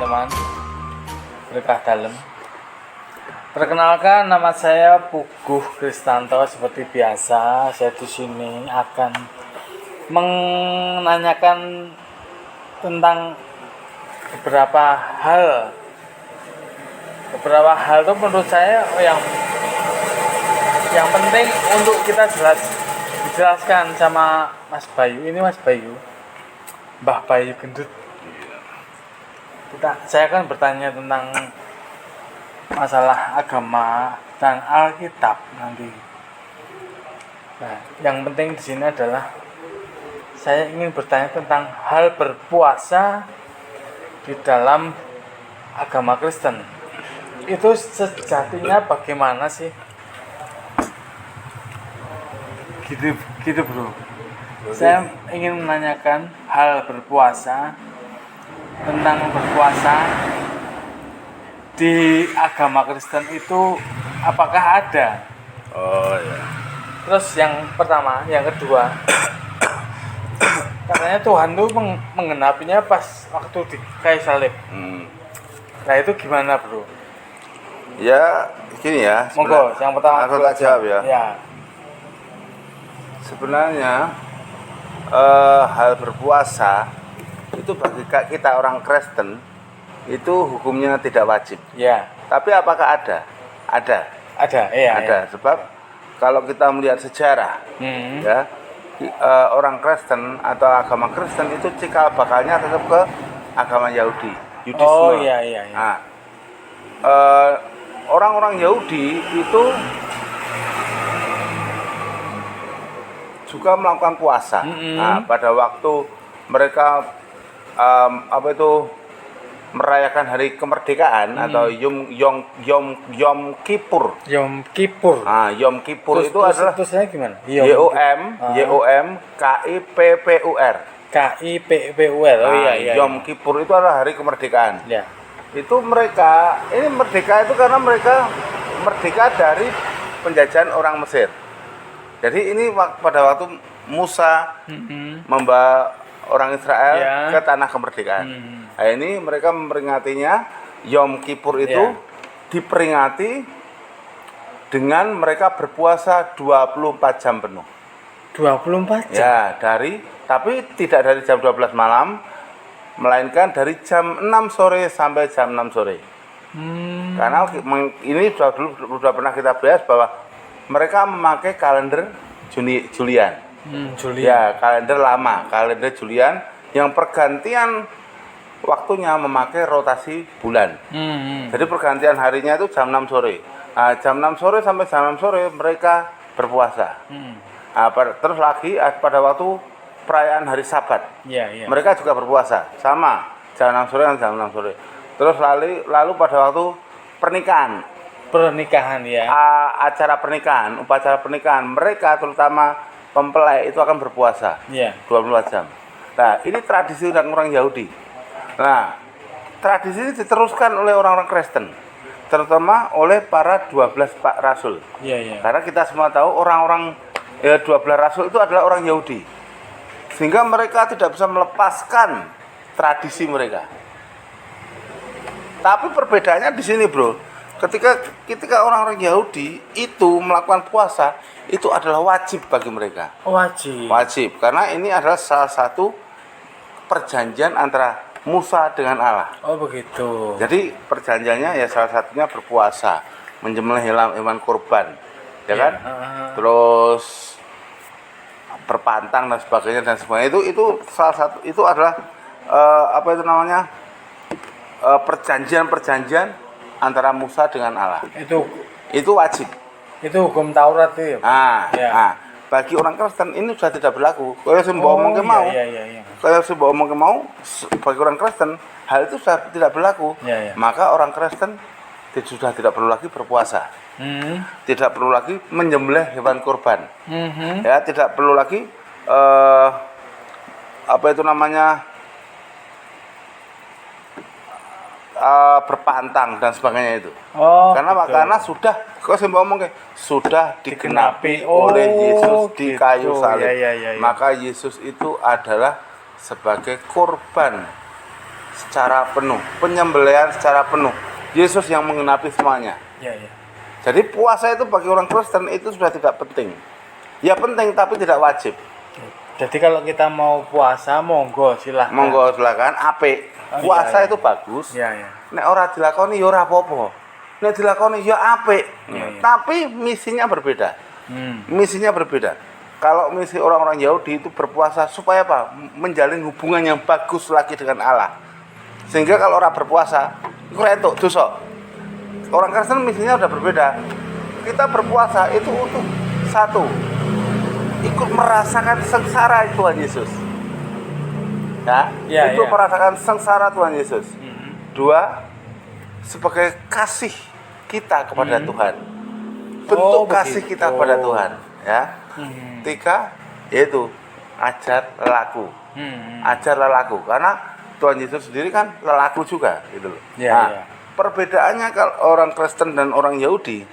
teman-teman berkah dalam. Perkenalkan, nama saya Puguh Kristanto. Seperti biasa, saya di sini akan menanyakan tentang beberapa hal itu menurut saya yang penting untuk kita dijelaskan sama Mas Bayu. Ini Mas Bayu, Mbah Bayu Gendut. Saya akan bertanya tentang masalah agama dan Alkitab nanti. Nah, yang penting di sini adalah saya ingin bertanya tentang hal berpuasa di dalam agama Kristen. Itu sejatinya bagaimana sih? Gitu bro. Saya ingin menanyakan hal berpuasa, tentang berpuasa di agama Kristen itu apakah ada? Oh ya. Terus yang pertama, yang kedua, katanya Tuhan tuh menggenapinya pas waktu di kayu salib. Nah itu gimana bro? Ya gini ya. Monggo, yang pertama aku tak jawab ya. Ya. Sebenarnya hal berpuasa itu bagi kita orang Kristen itu hukumnya tidak wajib. Ya. Tapi apakah ada? Ada. Iya. Ada. Ya. Sebab kalau kita melihat sejarah, ya orang Kristen atau agama Kristen itu cikal bakalnya tetap ke agama Yahudi. Yudisme. Oh iya. Nah, orang-orang Yahudi itu juga melakukan puasa. Nah, pada waktu mereka merayakan hari kemerdekaan atau Yom Kippur. Yom Kippur. Nah, Yom Kippur itu adalah tulisannya gimana? YOM KIPPUR. KIPPUR. Oh iya. Yom Kippur itu adalah hari kemerdekaan. Ya. Itu ini merdeka itu karena mereka merdeka dari penjajahan orang Mesir. Jadi ini pada waktu Musa membawa orang Israel ke tanah kemerdekaan. Nah, ini mereka memperingatinya Yom Kippur itu diperingati dengan mereka berpuasa 24 jam penuh. 24 jam? Ya, tapi tidak dari jam 12 malam, melainkan dari jam 6 sore sampai jam 6 sore. Karena ini sudah pernah kita bahas bahwa mereka memakai kalender Julian. Ya, kalender lama, kalender Julian yang pergantian waktunya memakai rotasi bulan. Jadi pergantian harinya itu jam 6 sore. Nah, jam 6 sore sampai jam 6 sore mereka berpuasa. Nah, terus lagi pada waktu perayaan hari Sabat, mereka juga berpuasa, sama jam 6 sore dan jam 6 sore. Terus lalu pada waktu pernikahan ya. Upacara pernikahan mereka terutama mempelai itu akan berpuasa 24 jam. Nah, ini tradisi dan orang Yahudi. Nah, tradisi ini diteruskan oleh orang-orang Kristen, terutama oleh para 12 Pak Rasul. Karena kita semua tahu orang-orang 12 Rasul itu adalah orang Yahudi, sehingga mereka tidak bisa melepaskan tradisi mereka. Tapi perbedaannya di sini, bro. Ketika orang-orang Yahudi itu melakukan puasa, itu adalah wajib bagi mereka. Wajib, karena ini adalah salah satu perjanjian antara Musa dengan Allah. Oh begitu. Jadi perjanjiannya ya salah satunya berpuasa, menyembelih hewan kurban, ya kan? Terus berpantang dan sebagainya itu salah satu, itu adalah perjanjian antara Musa dengan Allah. Itu wajib. Itu hukum Taurat itu ya. Bagi orang Kristen ini sudah tidak berlaku. Kalau saya mau Kalau saya mau bagi orang Kristen hal itu sudah tidak berlaku. Maka orang Kristen sudah tidak perlu lagi berpuasa. Tidak perlu lagi menyembelih hewan kurban. Ya, tidak perlu lagi berpantang dan sebagainya itu. Karena sudah, kalau saya ngomong sudah digenapi oleh Yesus di kayu salib. Maka Yesus itu adalah sebagai korban secara penuh, penyembelihan secara penuh. Yesus yang menggenapi semuanya. Ya, ya. Jadi puasa itu bagi orang Kristen itu sudah tidak penting. Ya penting tapi tidak wajib. Jadi kalau kita mau puasa, monggo silahkan. Monggo silakan, apik. Oh, Puasa iya, iya. itu bagus. Ya, ya. Nek ora dilakoni ya ora apa-apa. Nek dilakoni ya apik. Iya, iya. Tapi misinya berbeda. Misinya berbeda. Kalau misi orang-orang Yahudi itu berpuasa supaya apa? Menjalin hubungan yang bagus lagi dengan Allah. Sehingga kalau orang berpuasa, itu entuk dosa. Orang Kristen misinya udah berbeda. Kita berpuasa itu untuk satu, ikut merasakan sengsara Tuhan Yesus. Ya, itu ya. merasakan sengsara Tuhan Yesus. Dua, sebagai kasih kita kepada Tuhan. Bentuk kasih kita kepada Tuhan, ya. Tiga, yaitu ajar lelaku. Ajar lelaku, karena Tuhan Yesus sendiri kan lelaku juga, gitu loh. Ya, nah, ya. perbedaannya kalau orang Kristen dan orang Yahudi,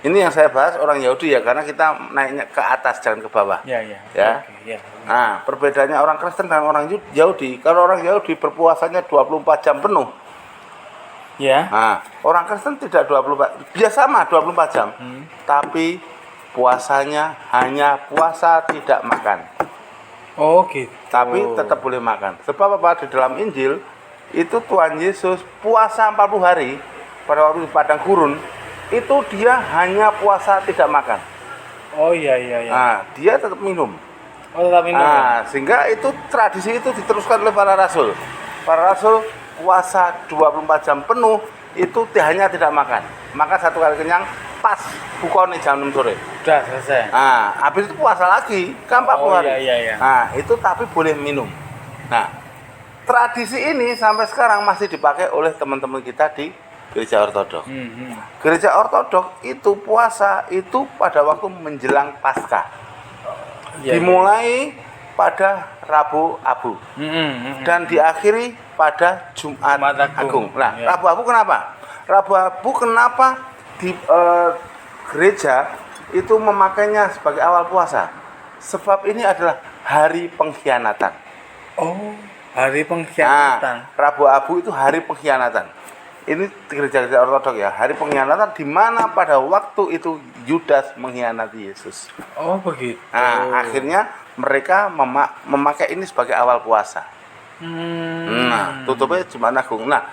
ini yang saya bahas orang Yahudi ya, karena kita naiknya ke atas jangan ke bawah. Ya, ya. Ya. Oke, ya. Nah, perbedaannya orang Kristen dan orang Yahudi, kalau orang Yahudi berpuasanya 24 jam penuh. Ya. Nah, orang Kristen tidak 24, dia sama 24 jam. Tapi puasanya hanya puasa tidak makan. Oh, gitu. Tapi tetap boleh makan. Sebab apa? Di dalam Injil itu Tuhan Yesus puasa 40 hari pada waktu di padang gurun, itu dia hanya puasa tidak makan. Oh, iya, iya, iya. Nah, dia tetap minum. Oh, tetap minum. Nah, sehingga itu tradisi itu diteruskan oleh para rasul. Para rasul puasa 24 jam penuh itu hanya tidak makan. Maka satu kali kenyang pas buka nih jam 6 sore. Udah selesai. Nah, habis itu puasa lagi kan 40 hari. Iya, iya. Nah, itu tapi boleh minum. Nah, tradisi ini sampai sekarang masih dipakai oleh teman-teman kita di Gereja Ortodok. Gereja Ortodok itu puasa itu pada waktu menjelang Paskah. Ya, Dimulai pada Rabu Abu dan diakhiri pada Jumat Agung. Nah, Ya. Rabu Abu kenapa? Rabu Abu kenapa di gereja itu memakainya sebagai awal puasa? Sebab ini adalah hari pengkhianatan. Oh, hari pengkhianatan. Nah, Rabu Abu itu hari pengkhianatan. Ini gereja-gereja Ortodok ya, hari pengkhianatan di mana pada waktu itu Yudas mengkhianati Yesus. Oh, begitu. Nah, akhirnya mereka memakai ini sebagai awal puasa. Nah, tutupnya Jumat Agung. Nah,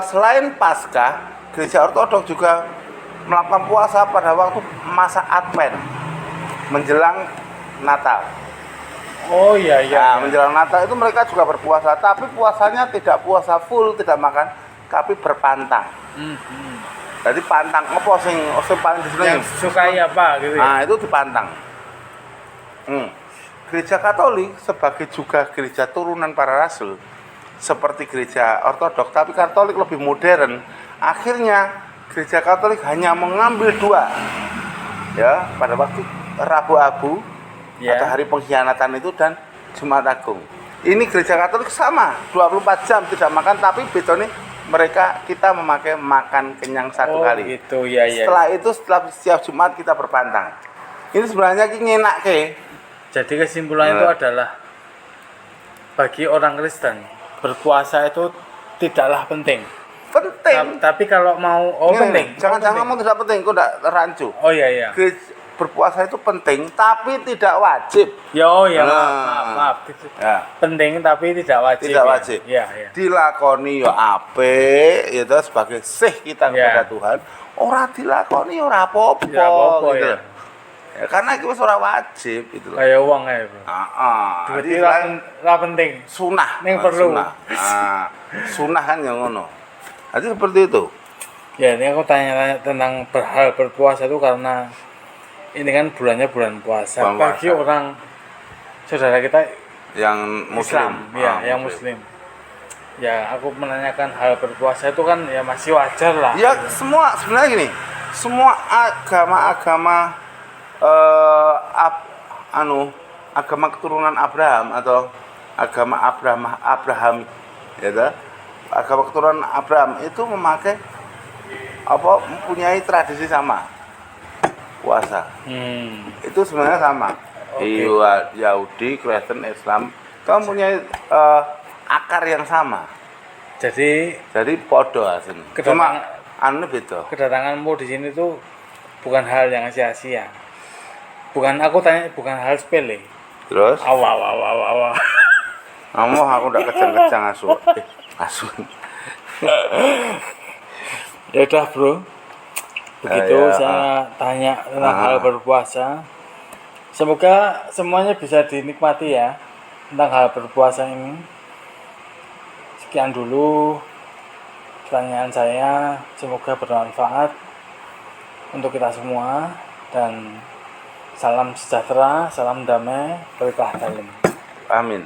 selain Paskah, gereja Ortodok juga melakukan puasa pada waktu masa Advent menjelang Natal. Oh, iya, iya. Nah, menjelang Natal itu mereka juga berpuasa, tapi puasanya tidak puasa full, tidak makan, tapi berpantang. Jadi pantang apa sing paling disenengi? Yang sukai apa gitu ya? Nah, itu dipantang. Gereja Katolik sebagai juga gereja turunan para rasul, seperti gereja Ortodok, tapi Katolik lebih modern. Akhirnya gereja Katolik hanya mengambil dua, ya, pada waktu Rabu Abu atau hari pengkhianatan itu dan Jumat Agung. Ini gereja Katolik sama, 24 jam tidak makan, tapi bedanya kita memakai makan kenyang satu kali. Gitu, ya, ya. Setelah itu setelah setiap Jumat kita berpantang. Ini sebenarnya ngenakke. Jadi kesimpulan itu adalah bagi orang Kristen berpuasa itu tidaklah penting. Penting. Tapi kalau mau penting. Jangan ngomong tidak penting, kok tidak rancu. Oh, iya, iya. Berpuasa itu penting tapi tidak wajib. Ya, oh ya, maaf. Ya. Penting tapi tidak wajib. Tidak wajib. Ya, ya. Dilakoni ya apik, itu sebagai sih kita kepada Tuhan. Ora dilakoni ya ora apa-apa gitu. Ya. Ya, karena itu ora wajib gitu loh. Kayak uang ae, Bro. Heeh. Berarti ra penting. Sunah. Ning perlu. Sunah kan yang ngono. Jadi seperti itu. Ya, ini aku tanya tentang hal berpuasa itu karena ini kan bulannya bulan puasa. Bagi orang saudara kita yang Muslim, Islam, ya, yang Muslim. Ya, aku menanyakan hal berpuasa itu kan ya masih wajar lah. Ya, semua sebenarnya gini, semua agama-agama agama keturunan Abraham atau agama Abraham, ya, agama keturunan Abraham itu memakai mempunyai tradisi sama. Puasa. Itu sebenarnya sama. Okay. Yahudi, Kristen, Islam, kamu punya akar yang sama. Jadi Podo asli. Cuma anu beda. kedatanganmu di sini tuh bukan hal yang sia-sia. Aku tanya bukan hal sepele. Terus? Awal. Kamu aku udah kejang-kejang asu. Asu. Ya udah bro. Begitu Ya, saya tanya tentang hal berpuasa. Semoga semuanya bisa dinikmati ya tentang hal berpuasa ini. Sekian dulu pertanyaan saya. Semoga bermanfaat untuk kita semua dan salam sejahtera, salam damai, berkah dalam. Amin.